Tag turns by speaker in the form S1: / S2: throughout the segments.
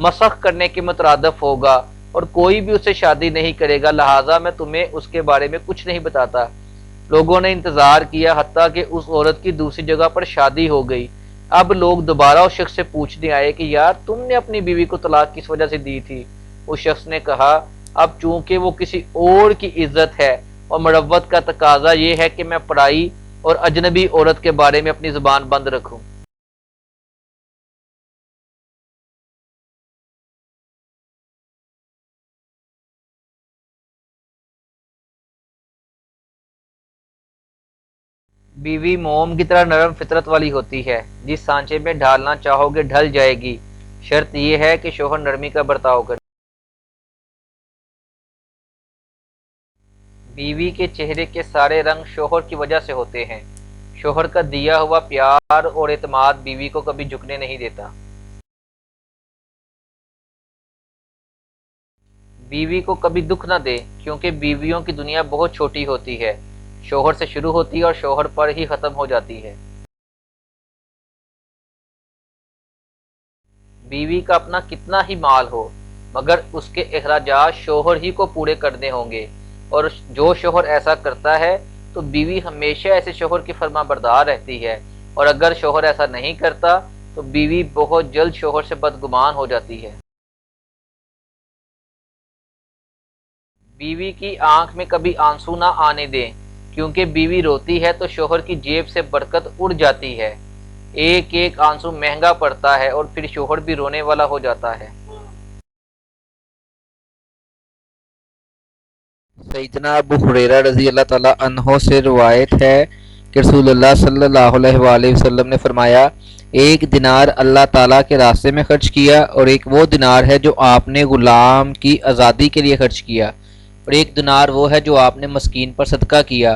S1: مسخ کرنے کے مترادف ہوگا اور کوئی بھی اس سے شادی نہیں کرے گا، لہٰذا میں تمہیں اس کے بارے میں کچھ نہیں بتاتا۔ لوگوں نے انتظار کیا حتیٰ کہ اس عورت کی دوسری جگہ پر شادی ہو گئی۔ اب لوگ دوبارہ اس شخص سے پوچھنے آئے کہ یار تم نے اپنی بیوی کو طلاق کس وجہ سے دی تھی؟ اس شخص نے کہا اب چونکہ وہ کسی اور کی عزت ہے اور مروت کا تقاضا یہ ہے کہ میں پرائی اور اجنبی عورت کے بارے میں اپنی زبان بند رکھوں۔ بیوی موم کی طرح نرم فطرت والی ہوتی ہے، جس سانچے میں ڈھالنا چاہو گے ڈھل جائے گی، شرط یہ ہے کہ شوہر نرمی کا برتاؤ کرے۔ بیوی کے چہرے کے سارے رنگ شوہر کی وجہ سے ہوتے ہیں۔ شوہر کا دیا ہوا پیار اور اعتماد بیوی کو کبھی جھکنے نہیں دیتا۔ بیوی کو کبھی دکھ نہ دے، کیونکہ بیویوں کی دنیا بہت چھوٹی ہوتی ہے، شوہر سے شروع ہوتی ہے اور شوہر پر ہی ختم ہو جاتی ہے۔ بیوی کا اپنا کتنا ہی مال ہو، مگر اس کے اخراجات شوہر ہی کو پورے کرنے ہوں گے، اور جو شوہر ایسا کرتا ہے تو بیوی ہمیشہ ایسے شوہر کی فرما بردار رہتی ہے، اور اگر شوہر ایسا نہیں کرتا تو بیوی بہت جلد شوہر سے بدگمان ہو جاتی ہے۔ بیوی کی آنکھ میں کبھی آنسو نہ آنے دیں، کیونکہ بیوی روتی ہے تو شوہر کی جیب سے برکت اڑ جاتی ہے، ایک ایک آنسو مہنگا پڑتا ہے اور پھر شوہر بھی رونے والا ہو جاتا ہے۔ سیدنا ابو ہریرہ رضی اللہ تعالیٰ عنہ سے روایت ہے کہ رسول اللہ صلی اللہ علیہ وآلہ وسلم نے فرمایا، ایک دینار اللہ تعالیٰ کے راستے میں خرچ کیا، اور ایک وہ دینار ہے جو آپ نے غلام کی آزادی کے لیے خرچ کیا، اور ایک دینار وہ ہے جو آپ نے مسکین پر صدقہ کیا،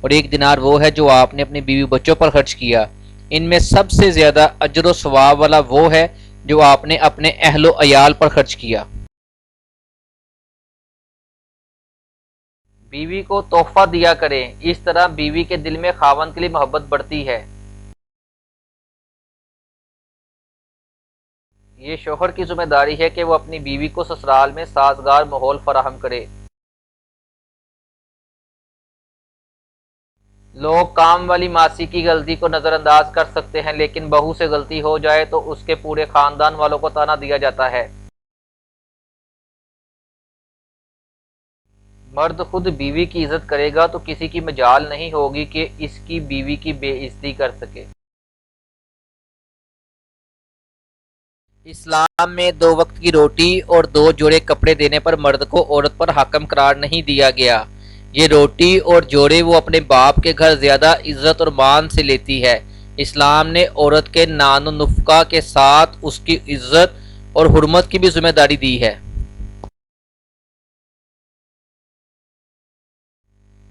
S1: اور ایک دینار وہ ہے جو آپ نے اپنے بیوی بچوں پر خرچ کیا۔ ان میں سب سے زیادہ اجر و ثواب والا وہ ہے جو آپ نے اپنے اہل و عیال پر خرچ کیا۔ بیوی کو تحفہ دیا کریں، اس طرح بیوی کے دل میں خاوند کے لیے محبت بڑھتی ہے۔ یہ شوہر کی ذمہ داری ہے کہ وہ اپنی بیوی کو سسرال میں سازگار ماحول فراہم کرے۔ لوگ کام والی ماسی کی غلطی کو نظر انداز کر سکتے ہیں، لیکن بہو سے غلطی ہو جائے تو اس کے پورے خاندان والوں کو طعنہ دیا جاتا ہے۔ مرد خود بیوی کی عزت کرے گا تو کسی کی مجال نہیں ہوگی کہ اس کی بیوی کی بے عزتی کر سکے۔ اسلام میں 2 وقت کی روٹی اور 2 جوڑے کپڑے دینے پر مرد کو عورت پر حاکم قرار نہیں دیا گیا۔ یہ روٹی اور جوڑے وہ اپنے باپ کے گھر زیادہ عزت اور مان سے لیتی ہے۔ اسلام نے عورت کے نان و نفقہ کے ساتھ اس کی عزت اور حرمت کی بھی ذمہ داری دی ہے۔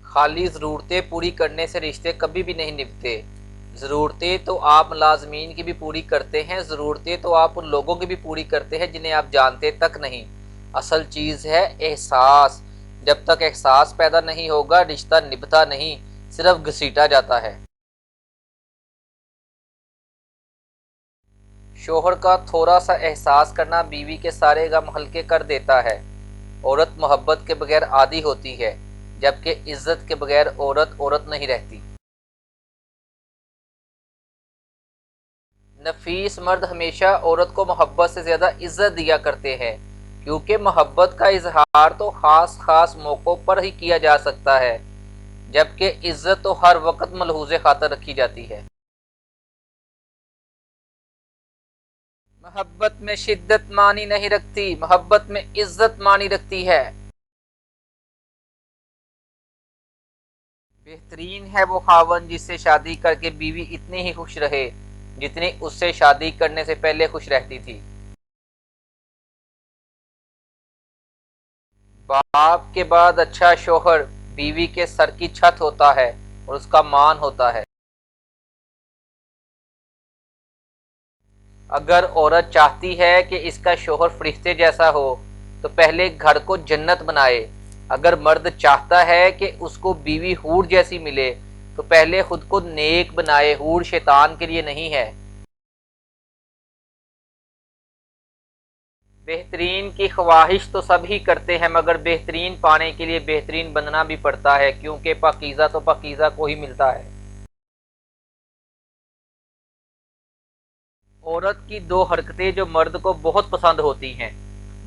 S1: خالی ضرورتیں پوری کرنے سے رشتے کبھی بھی نہیں نبھتے۔ ضرورتیں تو آپ ملازمین کی بھی پوری کرتے ہیں، ضرورتیں تو آپ ان لوگوں کی بھی پوری کرتے ہیں جنہیں آپ جانتے تک نہیں۔ اصل چیز ہے احساس، جب تک احساس پیدا نہیں ہوگا رشتہ نبھتا نہیں، صرف گھسیٹا جاتا ہے۔ شوہر کا تھوڑا سا احساس کرنا بیوی کے سارے غم ہلکے کر دیتا ہے۔ عورت محبت کے بغیر عادی ہوتی ہے، جبکہ عزت کے بغیر عورت عورت نہیں رہتی۔ نفیس مرد ہمیشہ عورت کو محبت سے زیادہ عزت دیا کرتے ہیں، کیونکہ محبت کا اظہار تو خاص خاص موقعوں پر ہی کیا جا سکتا ہے، جبکہ عزت تو ہر وقت ملحوظ خاطر رکھی جاتی ہے۔ محبت میں شدت معنی نہیں رکھتی، محبت میں عزت معنی رکھتی ہے۔ بہترین ہے وہ خاوند جس سے شادی کر کے بیوی اتنی ہی خوش رہے جتنی اس سے شادی کرنے سے پہلے خوش رہتی تھی۔ باپ کے بعد اچھا شوہر بیوی کے سر کی چھت ہوتا ہے اور اس کا مان ہوتا ہے۔ اگر عورت چاہتی ہے کہ اس کا شوہر فرشتے جیسا ہو تو پہلے گھر کو جنت بنائے۔ اگر مرد چاہتا ہے کہ اس کو بیوی حور جیسی ملے تو پہلے خود کو نیک بنائے، حور شیطان کے لیے نہیں ہے۔ بہترین کی خواہش تو سب ہی کرتے ہیں، مگر بہترین پانے کے لیے بہترین بننا بھی پڑتا ہے، کیونکہ پاکیزہ تو پاکیزہ کو ہی ملتا ہے۔ عورت کی دو حرکتیں جو مرد کو بہت پسند ہوتی ہیں۔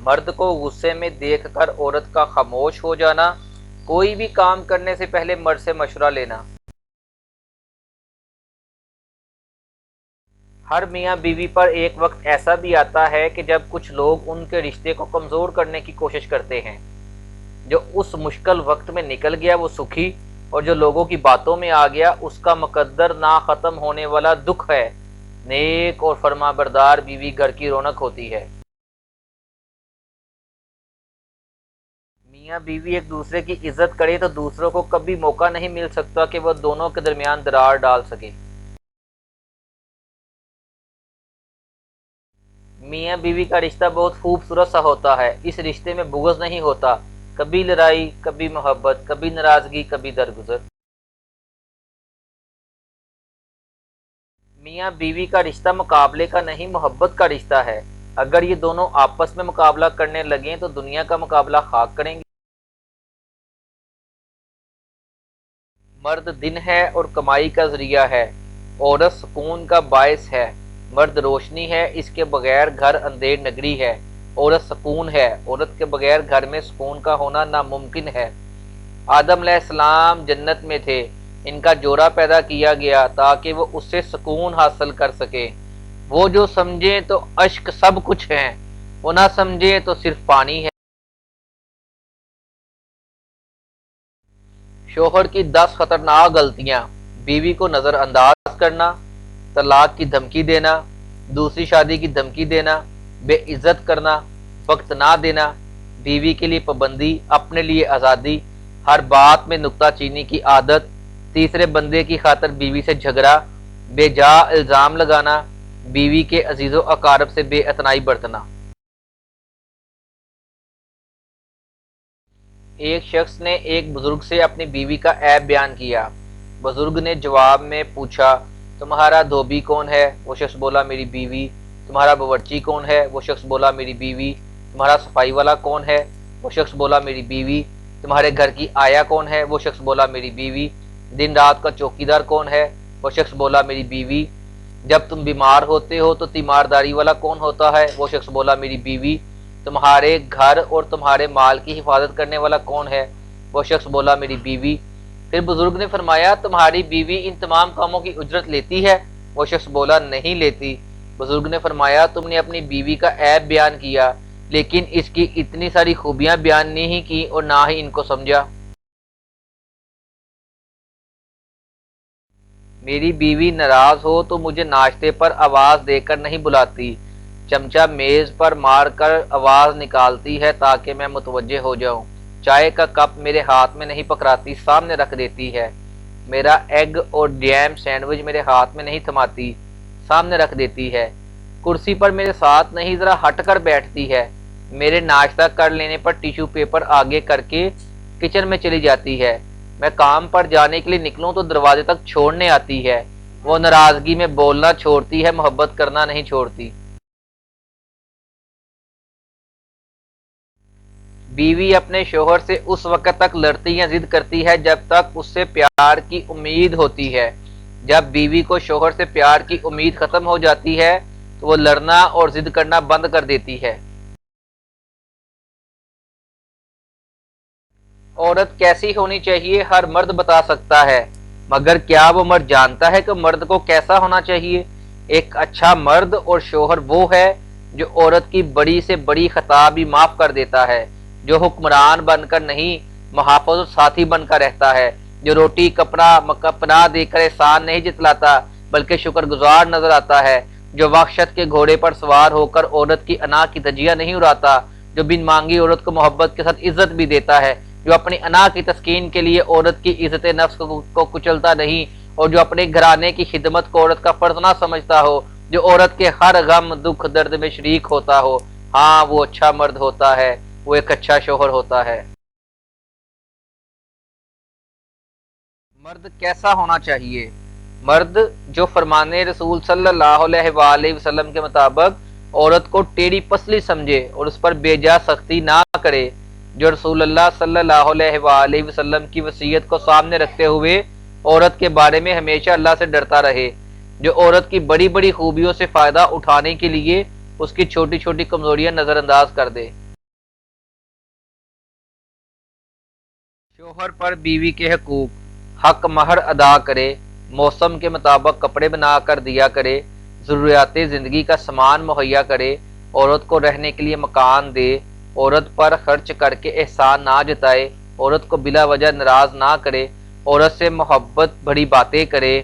S1: مرد کو غصے میں دیکھ کر عورت کا خاموش ہو جانا، کوئی بھی کام کرنے سے پہلے مرد سے مشورہ لینا۔ ہر میاں بیوی پر ایک وقت ایسا بھی آتا ہے کہ جب کچھ لوگ ان کے رشتے کو کمزور کرنے کی کوشش کرتے ہیں۔ جو اس مشکل وقت میں نکل گیا وہ سکھی، اور جو لوگوں کی باتوں میں آ گیا اس کا مقدر نہ ختم ہونے والا دکھ ہے۔ نیک اور فرما بردار بیوی گھر کی رونق ہوتی ہے۔ میاں بیوی ایک دوسرے کی عزت کرے تو دوسروں کو کبھی موقع نہیں مل سکتا کہ وہ دونوں کے درمیان درار ڈال سکے۔ میاں بیوی کا رشتہ بہت خوبصورت سا ہوتا ہے۔ اس رشتے میں بغض نہیں ہوتا، کبھی لڑائی، کبھی محبت، کبھی ناراضگی، کبھی درگزر۔ میاں بیوی کا رشتہ مقابلے کا نہیں، محبت کا رشتہ ہے۔ اگر یہ دونوں آپس میں مقابلہ کرنے لگیں تو دنیا کا مقابلہ خاک کریں گے۔ مرد دن ہے اور کمائی کا ذریعہ ہے، عورت سکون کا باعث ہے۔ مرد روشنی ہے، اس کے بغیر گھر اندھیر نگری ہے۔ عورت سکون ہے، عورت کے بغیر گھر میں سکون کا ہونا ناممکن ہے۔ آدم علیہ السلام جنت میں تھے، ان کا جوڑا پیدا کیا گیا تاکہ وہ اس سے سکون حاصل کر سکے۔ وہ جو سمجھے تو اشک سب کچھ ہیں، وہ نہ سمجھے تو صرف پانی ہے۔ شوہر کی 10 خطرناک غلطیاں: بیوی کو نظر انداز کرنا، طلاق کی دھمکی دینا، دوسری شادی کی دھمکی دینا، بے عزت کرنا، وقت نہ دینا، بیوی کے لیے پابندی، اپنے لیے آزادی، ہر بات میں نکتہ چینی کی عادت، تیسرے بندے کی خاطر بیوی سے جھگڑا، بے جا الزام لگانا، بیوی کے عزیز و اقارب سے بے اعتنائی برتنا۔ ایک شخص نے ایک بزرگ سے اپنی بیوی کا عیب بیان کیا۔ بزرگ نے جواب میں پوچھا، تمہارا دھوبی کون ہے؟ وہ شخص بولا، میری بیوی۔ تمہارا باورچی کون ہے؟ وہ شخص بولا، میری بیوی۔ تمہارا صفائی والا کون ہے؟ وہ شخص بولا، میری بیوی۔ تمہارے گھر کی آیا کون ہے؟ وہ شخص بولا، میری بیوی۔ دن رات کا چوکیدار کون ہے؟ وہ شخص بولا، میری بیوی۔ جب تم بیمار ہوتے ہو تو تیمارداری والا کون ہوتا ہے؟ وہ شخص بولا، میری بیوی۔ تمہارے گھر اور تمہارے مال کی حفاظت کرنے والا کون ہے؟ وہ شخص بولا، میری بیوی۔ پھر بزرگ نے فرمایا، تمہاری بیوی ان تمام کاموں کی اجرت لیتی ہے؟ وہ شخص بولا، نہیں لیتی۔ بزرگ نے فرمایا، تم نے اپنی بیوی کا عیب بیان کیا لیکن اس کی اتنی ساری خوبیاں بیان نہیں کی اور نہ ہی ان کو سمجھا۔ میری بیوی ناراض ہو تو مجھے ناشتے پر آواز دے کر نہیں بلاتی، چمچہ میز پر مار کر آواز نکالتی ہے تاکہ میں متوجہ ہو جاؤں۔ چائے کا کپ میرے ہاتھ میں نہیں پکڑاتی، سامنے رکھ دیتی ہے۔ میرا ایگ اور جیم سینڈوچ میرے ہاتھ میں نہیں تھماتی، سامنے رکھ دیتی ہے۔ کرسی پر میرے ساتھ نہیں، ذرا ہٹ کر بیٹھتی ہے۔ میرے ناشتہ کر لینے پر ٹیشو پیپر آگے کر کے کچن میں چلی جاتی ہے۔ میں کام پر جانے کے لیے نکلوں تو دروازے تک چھوڑنے آتی ہے۔ وہ ناراضگی میں بولنا چھوڑتی ہے، محبت کرنا نہیں چھوڑتی۔ بیوی اپنے شوہر سے اس وقت تک لڑتی یا ضد کرتی ہے جب تک اس سے پیار کی امید ہوتی ہے۔ جب بیوی کو شوہر سے پیار کی امید ختم ہو جاتی ہے تو وہ لڑنا اور ضد کرنا بند کر دیتی ہے۔ عورت کیسی ہونی چاہیے ہر مرد بتا سکتا ہے، مگر کیا وہ مرد جانتا ہے کہ مرد کو کیسا ہونا چاہیے؟ ایک اچھا مرد اور شوہر وہ ہے جو عورت کی بڑی سے بڑی خطا بھی معاف کر دیتا ہے، جو حکمران بن کر نہیں محافظ ساتھی بن کر رہتا ہے، جو روٹی کپڑا پناہ دے کر احسان نہیں جتلاتا بلکہ شکر گزار نظر آتا ہے، جو وحشت کے گھوڑے پر سوار ہو کر عورت کی انا کی دھجیاں نہیں اڑاتا، جو بن مانگی عورت کو محبت کے ساتھ عزت بھی دیتا ہے، جو اپنی انا کی تسکین کے لیے عورت کی عزت نفس کو کچلتا نہیں، اور جو اپنے گھرانے کی خدمت کو عورت کا فرض نہ سمجھتا ہو، جو عورت کے ہر غم دکھ درد میں شریک ہوتا ہو۔ ہاں، وہ اچھا مرد ہوتا ہے، وہ ایک اچھا شوہر ہوتا ہے۔ مرد کیسا ہونا چاہیے؟ مرد جو فرمان رسول صلی اللہ علیہ وآلہ وسلم کے مطابق عورت کو ٹیڑھی پسلی سمجھے اور اس پر بے جا سختی نہ کرے، جو رسول اللہ صلی اللہ علیہ وآلہ وسلم کی وصیت کو سامنے رکھتے ہوئے عورت کے بارے میں ہمیشہ اللہ سے ڈرتا رہے، جو عورت کی بڑی بڑی خوبیوں سے فائدہ اٹھانے کے لیے اس کی چھوٹی چھوٹی کمزوریاں نظر انداز کر دے۔ شوہر پر بیوی کے حقوق: حق مہر ادا کرے، موسم کے مطابق کپڑے بنا کر دیا کرے، ضروریات زندگی کا سامان مہیا کرے، عورت کو رہنے کے لیے مکان دے، عورت پر خرچ کر کے احسان نہ جتائے، عورت کو بلا وجہ ناراض نہ کرے، عورت سے محبت بڑی باتیں کرے،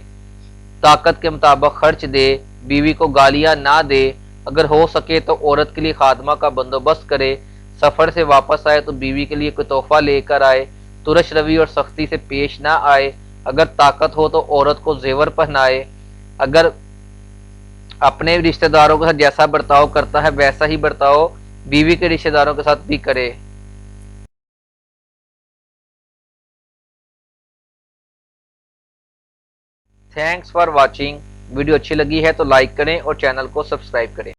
S1: طاقت کے مطابق خرچ دے، بیوی کو گالیاں نہ دے، اگر ہو سکے تو عورت کے لیے خادمہ کا بندوبست کرے، سفر سے واپس آئے تو بیوی کے لیے کوئی تحفہ لے کر آئے، ترش روی اور سختی سے پیش نہ آئے، اگر طاقت ہو تو عورت کو زیور پہنائے، اگر اپنے رشتہ داروں کے ساتھ جیسا برتاؤ کرتا ہے ویسا ہی برتاؤ بیوی کے رشتہ داروں کے ساتھ بھی کرے۔ Thanks for watching. ویڈیو اچھی لگی ہے تو لائک کریں اور چینل کو سبسکرائب کریں۔